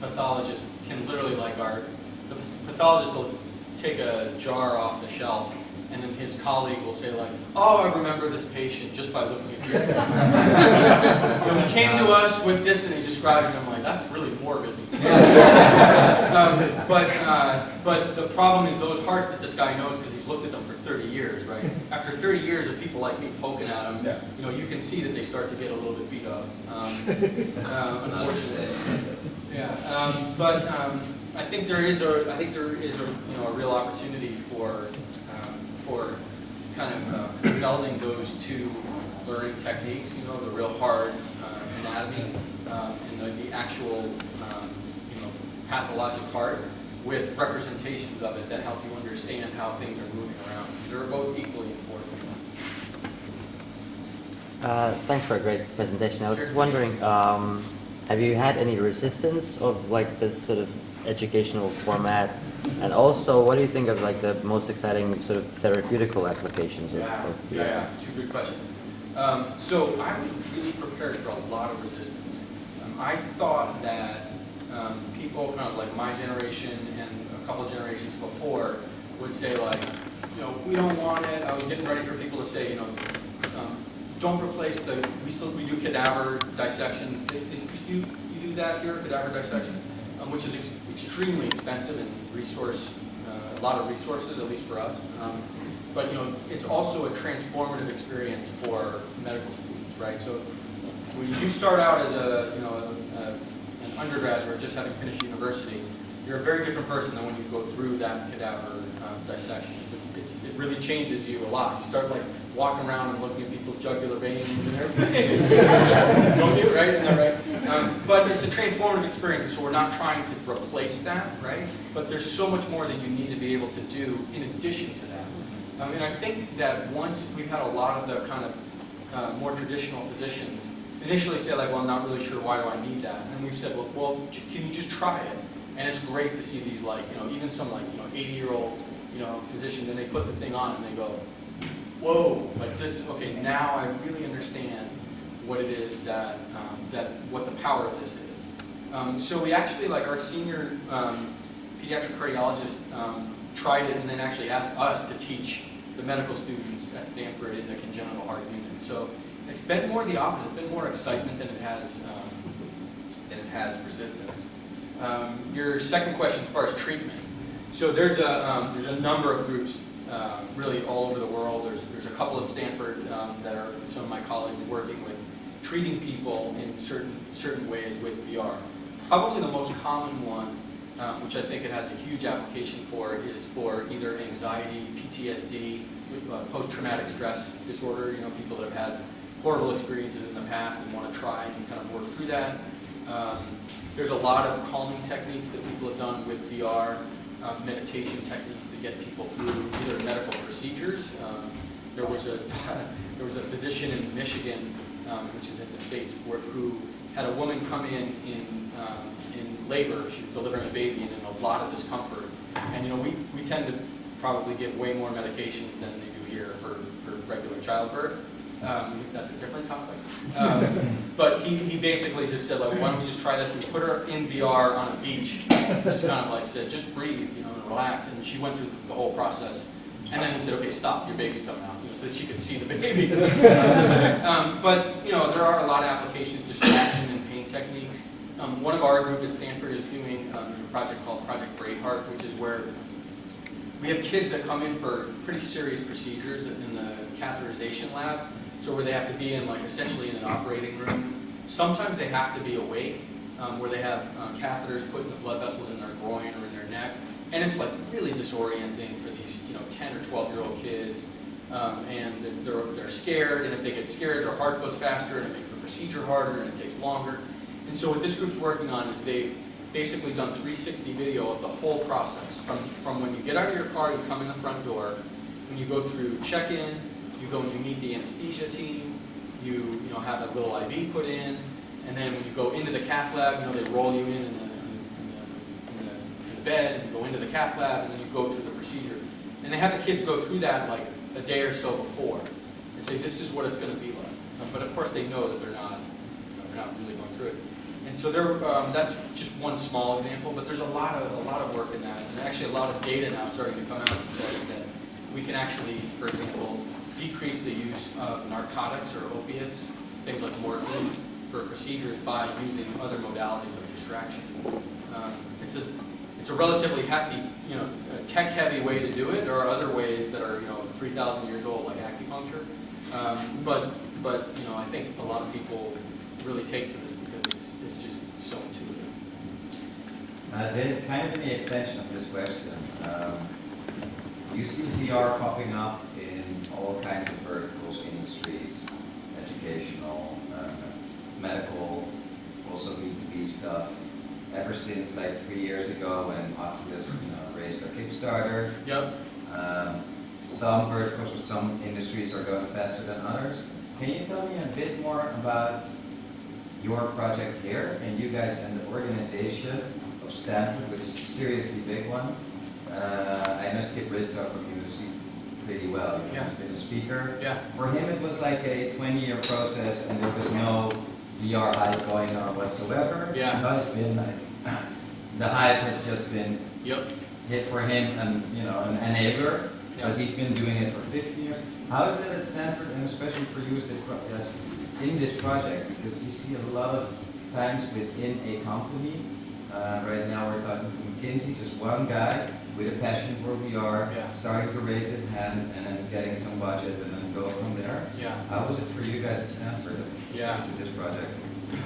pathologist can literally, the pathologist will take a jar off the shelf, and then his colleague will say like, oh, I remember this patient just by looking at it. He came to us with this and he described it, and I'm like, that's really morbid. But the problem is those hearts that this guy knows because he's looked at them for 30 years, right? After 30 years of people like me poking at them, you can see that they start to get a little bit beat up, unfortunately. But I think there is a real opportunity for kind of melding those two learning techniques, the real hard anatomy and the actual pathologic heart with representations of it that help you understand how things are moving around. They're both equally important. Thanks for a great presentation. I was just wondering, have you had any resistance of this sort of educational format? And also, what do you think of the most exciting sort of therapeutical applications of VR? Two good questions. So I was really prepared for a lot of resistance. I thought that people kind of like my generation and a couple generations before would say like, you know, we don't want it. I was getting ready for people to say, you know, don't replace we do cadaver dissection. You do that here, cadaver dissection, which is extremely expensive and a lot of resources, at least for us. But you know, it's also a transformative experience for medical students, right? So when you start out as an undergraduate, just having finished university, you're a very different person than when you go through that cadaver dissection. It really changes you a lot. You start like walking around and looking at people's jugular veins and everything. Don't you, right? Isn't that right? But it's a transformative experience, so we're not trying to replace that, right? But there's so much more that you need to be able to do in addition to that. And I think that once we've had a lot of the kind of more traditional physicians initially say like, well, I'm not really sure, why do I need that? And we've said, well, can you just try it? And it's great to see these like, you know, even some like, you know, 80-year-old, you know, physicians, and they put the thing on and they go, whoa, like this, okay, now I really understand what it is that, what the power of this is. So we actually, like our senior pediatric cardiologist tried it and then actually asked us to teach the medical students at Stanford in the congenital heart unit. So it's been more the opposite. It's been more excitement than it has resistance. Your second question as far as treatment. So there's a number of groups really all over the world. There's a couple at Stanford that are some of my colleagues working with treating people in certain ways with VR. Probably the most common one, which I think it has a huge application for, is for either anxiety, PTSD, post-traumatic stress disorder. You know, people that have had horrible experiences in the past and want to try and kind of work through that. There's a lot of calming techniques that people have done with VR, meditation techniques to get people through either medical procedures. There was a physician in Michigan, which is in the States, who had a woman come in labor. She was delivering a baby and in a lot of discomfort. And you know, we tend to probably give way more medications than they do here for regular childbirth. That's a different topic. But he basically just said, like, why don't we just try this? And we put her in VR on a beach, just kind of like said, just breathe, you know, and relax. And she went through the whole process. And then he said, okay, stop, your baby's coming out, you know, so that she could see the baby. But, you know, there are a lot of applications, distraction and pain techniques. One of our group at Stanford is doing a project called Project Braveheart, which is where we have kids that come in for pretty serious procedures in the catheterization lab. So where they have to be in, like, essentially in an operating room. Sometimes they have to be awake, where they have catheters put in the blood vessels in their groin or in their neck. And it's like really disorienting for these, you know, 10 or 12-year-old kids. And they're scared, and if they get scared, their heart goes faster, and it makes the procedure harder, and it takes longer. And so what this group's working on is they've basically done 360 video of the whole process. From when you get out of your car, you come in the front door, when you go through check-in, you go and you meet the anesthesia team, you know, have a little IV put in, and then when you go into the cath lab, you know, they roll you in the bed, and you go into the cath lab, and then you go through the procedure. And they have the kids go through that like a day or so before, and say, this is what it's going to be like. But of course they know that they're not really going through it. And so that's just one small example, but there's a lot of work in that, and actually a lot of data now starting to come out that says that we can actually, for example, decrease the use of narcotics or opiates, things like morphine, for procedures by using other modalities of distraction. It's a relatively hefty, you know, tech-heavy way to do it. There are other ways that are, you know, 3,000 years old, like acupuncture. But you know, I think a lot of people really take to this because it's just so intuitive. David, kind of in the extension of this question, you see VR popping up in all kinds of verticals, industries, educational, medical, also B2B stuff. Ever since like 3 years ago when Oculus, you know, raised their Kickstarter. Yep. Some verticals or some industries are going faster than others. Can you tell me a bit more about your project here and you guys and the organization of Stanford, which is a seriously big one? I know Skip Ritzow from USC pretty well. Yeah. He's been a speaker. Yeah. For him, it was like a 20-year process, and there was no VR hype going on whatsoever. Yeah. No, it's been like the hype has just been Yep. hit for him, and an enabler. Yeah. But he's been doing it for 15 years. How is that at Stanford, and especially for you as in this project? Because you see a lot of times within a company. Right now we're talking to McKinsey, just one guy with a passion for VR, Yeah. starting to raise his hand and then getting some budget and then go from there. Yeah. How was it for you guys at Stanford Yeah. with this project?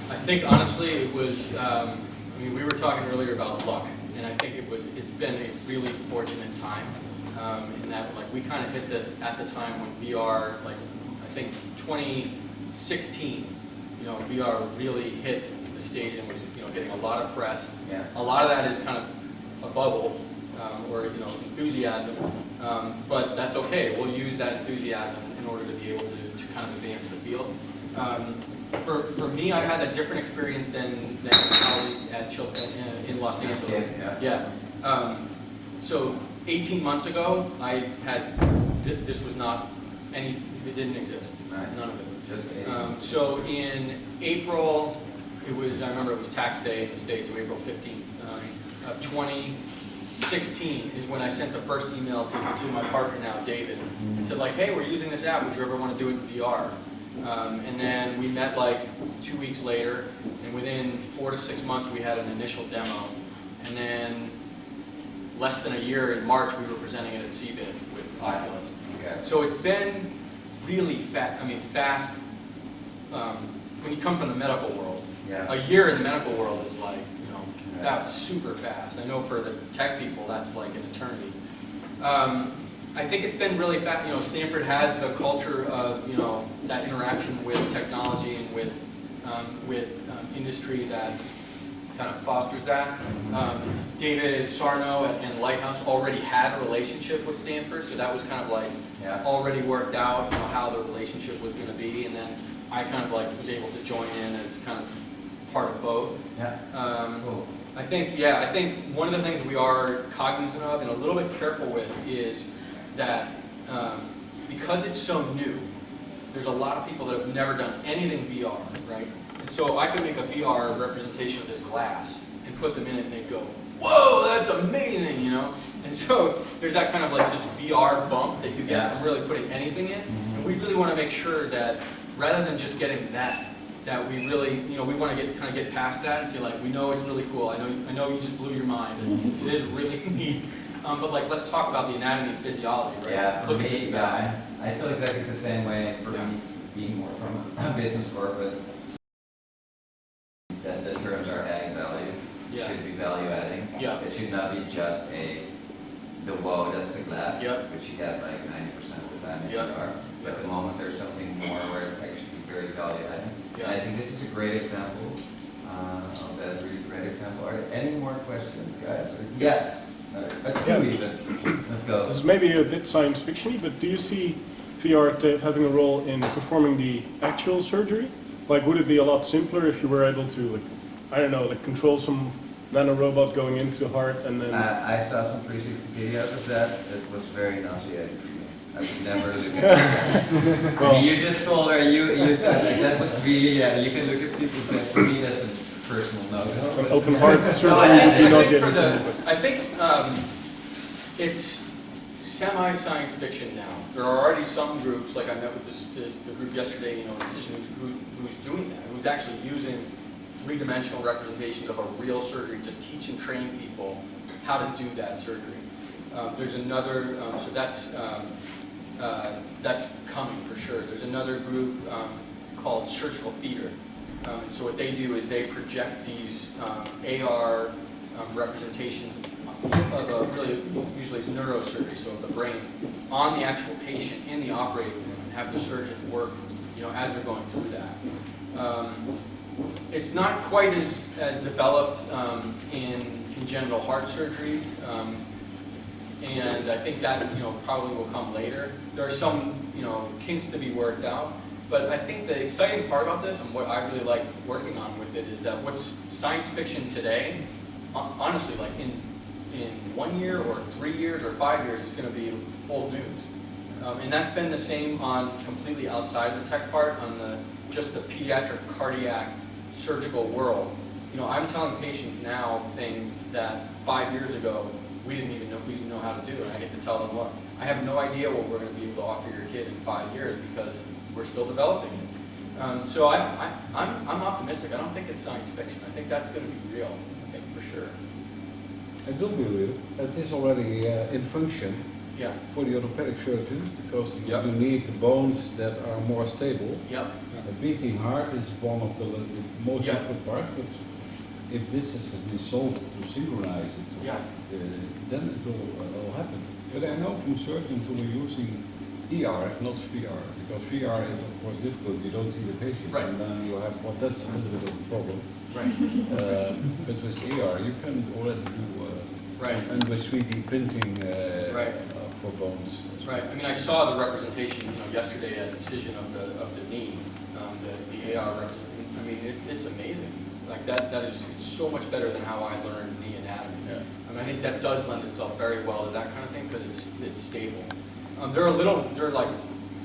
I think honestly it was, I mean, we were talking earlier about luck, and I think it's been a really fortunate time in that like we kind of hit this at the time when VR, like I think 2016, VR really hit the stage and was getting a lot of press. Yeah. A lot of that is kind of a bubble or enthusiasm, but that's okay. We'll use that enthusiasm in order to be able to kind of advance the field. For me, I had a different experience than a colleague at in Los Angeles. Yeah. So 18 months ago, this was not it didn't exist. Nice. None of it. Just So in April, I remember it was tax day in the States, so April 15th of 2016 is when I sent the first email to my partner now, David, and said like, hey, we're using this app, would you ever want to do it in VR? And then we met like 2 weeks later, and within 4 to 6 months we had an initial demo, and then less than a year in March we were presenting it at CBIT with Oculus. Okay. So it's been really fast. When you come from the medical world, Yeah. a year in the medical world is like, that's super fast. I know for the tech people, that's like an eternity. I think it's been really fast. Stanford has the culture of, that interaction with technology and with industry that kind of fosters that. David Sarno and Lighthouse already had a relationship with Stanford, so that was kind of like already worked out, how the relationship was going to be, and then I kind of like was able to join in as kind of part of both. Yeah. Cool. I think one of the things we are cognizant of and a little bit careful with is that because it's so new, there's a lot of people that have never done anything VR, right? And so I could make a VR representation of this glass and put them in it and they'd go, whoa, that's amazing, And so there's that kind of like just VR bump that you get from really putting anything in. And we really want to make sure that rather than just getting that we really, we want to get past that and say like, we know it's really cool. I know you just blew your mind. And it is really neat. But like, let's talk about the anatomy and physiology, right? Yeah, for Look at me, this guy. I feel exactly the same way. For Yeah. me, being more from a business corporate, that the terms are adding value. Yeah. Should be value adding. Yeah. It should not be just the whoa, that's a glass, Yeah. which you get like 90% of the time if Yeah. you are. But at the moment there's something more where it's actually very value adding. Yeah. And I think this is a great example of that really great example. Are there any more questions, guys? Yes. Two even. Let's go. This is maybe a bit science fiction-y, but do you see VR having a role in performing the actual surgery? Like, would it be a lot simpler if you were able to, like, I don't know, like control some nanorobot going into the heart and then... I saw some 360 videos of that. It was very nauseating for me. I would never look at that. Well, you just told her that was really, you can look at people, but for me that's a personal no-go. an open heart surgery No, I would be think nauseating. I think it's semi-science fiction now. There are already some groups, like I met with the group yesterday, Decision, who's doing that, who's actually using three-dimensional representations of a real surgery to teach and train people how to do that surgery. There's another, so that's coming for sure. There's another group called Surgical Theater. And so what they do is they project these AR representations of a really, usually it's neurosurgery, so of the brain, on the actual patient in the operating room and have the surgeon work, as they're going through that. It's not quite as developed in congenital heart surgeries, and I think that probably will come later. There are some kinks to be worked out, but I think the exciting part about this and what I really like working on with it is that what's science fiction today, honestly, like in 1 year or 3 years or 5 years, is going to be old news. And that's been the same on completely outside the tech part, on just the pediatric cardiac surgical world. You know, I'm telling patients now things that 5 years ago we didn't know how to do, and I get to tell them, look, I have no idea what we're going to be able to offer your kid in 5 years because we're still developing it. So I'm optimistic. I don't think it's science fiction. I think that's going to be real. I think for sure. It will be real. It is already in function Yeah. for the orthopedic surgeon because Yep. you need the bones that are more stable. Yep. A beating heart is one of the most Yeah. difficult parts, but if this is been solved to synchronize it, Yeah. then it will all happen. But I know from surgeons who are using ER, not VR, because VR is of course difficult, you don't see the patient, Right. and then you have, well, that's a little bit of a problem. Right. But with ER, you can already do, Right. and with 3D printing Right. For bones. Right. I mean, I saw the representation, you know, yesterday at Incision of the knee, the AR representation. I mean, it's amazing. Like it's so much better than how I learned knee anatomy. Yeah. I mean, I think that does lend itself very well to that kind of thing because it's stable. There are like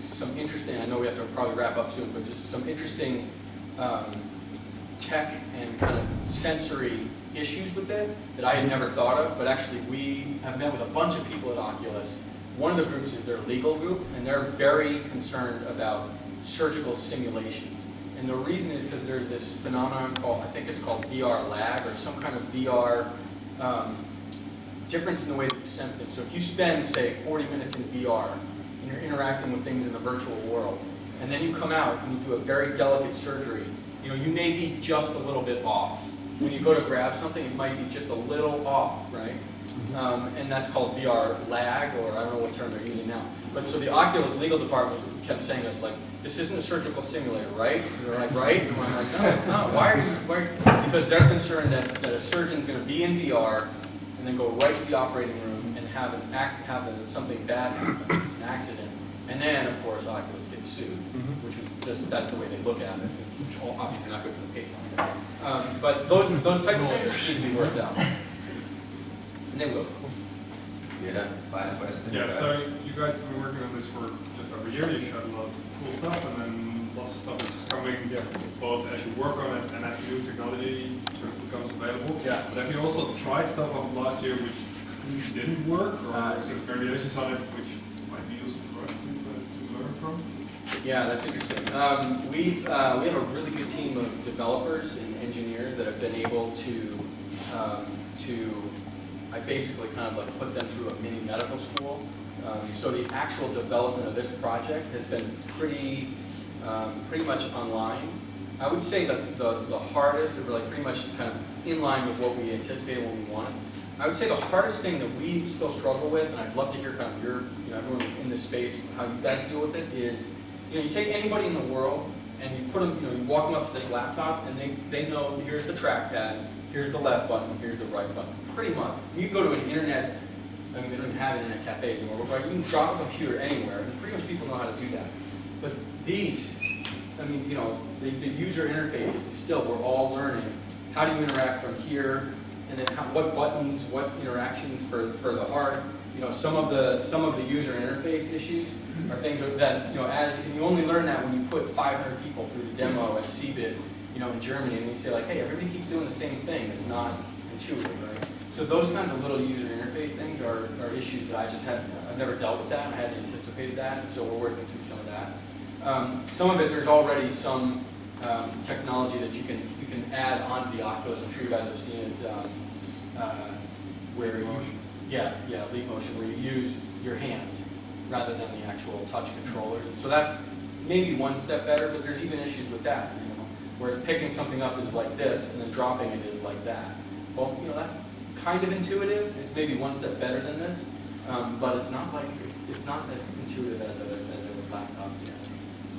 some interesting. I know we have to probably wrap up soon, but just some interesting tech and kind of sensory issues with it that I had never thought of, but actually we have met with a bunch of people at Oculus. One of the groups is their legal group, and they're very concerned about surgical simulations. And the reason is because there's this phenomenon called, I think it's called VR lag, or some kind of VR difference in the way that you sense things. So if you spend, say, 40 minutes in VR, and you're interacting with things in the virtual world, and then you come out and you do a very delicate surgery, you know, you may be just a little bit off. When you go to grab something, it might be just a little off, right? And that's called VR lag, or I don't know what term they're using now. But so the Oculus legal department kept saying to us, like, this isn't a surgical simulator, right? And they're like, right? And I'm like, no, it's not. Why are you? Because they're concerned that a surgeon's going to be in VR and then go right to the operating room and have something bad happen, an accident. And then, of course, Oculus gets sued, which is just, that's the way they look at it. It's obviously not good for the patient. But those types of things need to be worked out. And they will. Yeah, final question. Yeah, so you guys have been working on this for just over a year. You showed a lot of cool stuff, and then lots of stuff is just coming, both as you work on it and as the new technology sort of becomes available. Yeah. But have you also tried stuff over last year which didn't work, or sort of variations on it which might be useful for us to learn from? Yeah, that's interesting. We have a really good team of developers and engineers that have been able to I basically kind of like put them through a mini medical school. So the actual development of this project has been pretty much online. I would say that the hardest, or like pretty much kind of in line with what we anticipated when we wanted. I would say the hardest thing that we still struggle with, and I'd love to hear kind of your, you know, everyone that's in this space, how you guys deal with it, is, you know, you take anybody in the world and you put them, you know, you walk them up to this laptop and they know here's the trackpad, here's the left button, here's the right button. Pretty much. You go to an internet, I mean, they don't even have internet cafes anymore, but you can drop a computer anywhere, and pretty much people know how to do that. But these, I mean, you know, the user interface is still, we're all learning. How do you interact from here, and then what buttons, what interactions for the heart. You know, some of the user interface issues are things that, you know, and you only learn that when you put 500 people through the demo at CeBIT, you know, in Germany, and you say like, hey, everybody keeps doing the same thing. It's not intuitive, right? So those kinds of little user interface things are issues that I've never dealt with that. I hadn't anticipated that, and so we're working through some of that. Some of it, there's already some technology that you can add onto the Oculus. I'm sure you guys have seen it, where Leap Motion, where you use your hands rather than the actual touch controllers. And so that's maybe one step better, but there's even issues with that, you know, where picking something up is like this and then dropping it is like that. Well, you know, that's kind of intuitive. It's maybe one step better than this, but it's not like it's not as intuitive as a laptop. Yeah.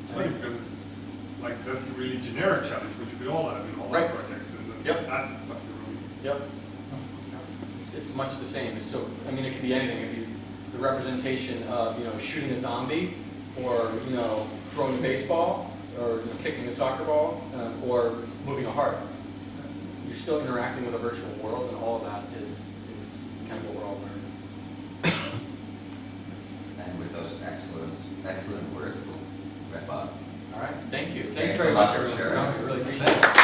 It's funny because it's like that's a really generic challenge which we all have in all our projects, and that's the stuff you really need. Yep. It's much the same. So I mean, it could be anything. It could be the representation of, you know, shooting a zombie, or, you know, throwing a baseball, or, you know, kicking a soccer ball, or moving a heart. You're still interacting with a virtual world, and all of that is kind of what we're all learning. And with those excellent words to wrap up. All right, thank you. Thanks Thanks very a lot much, for everyone, for sharing. coming. Really appreciate it.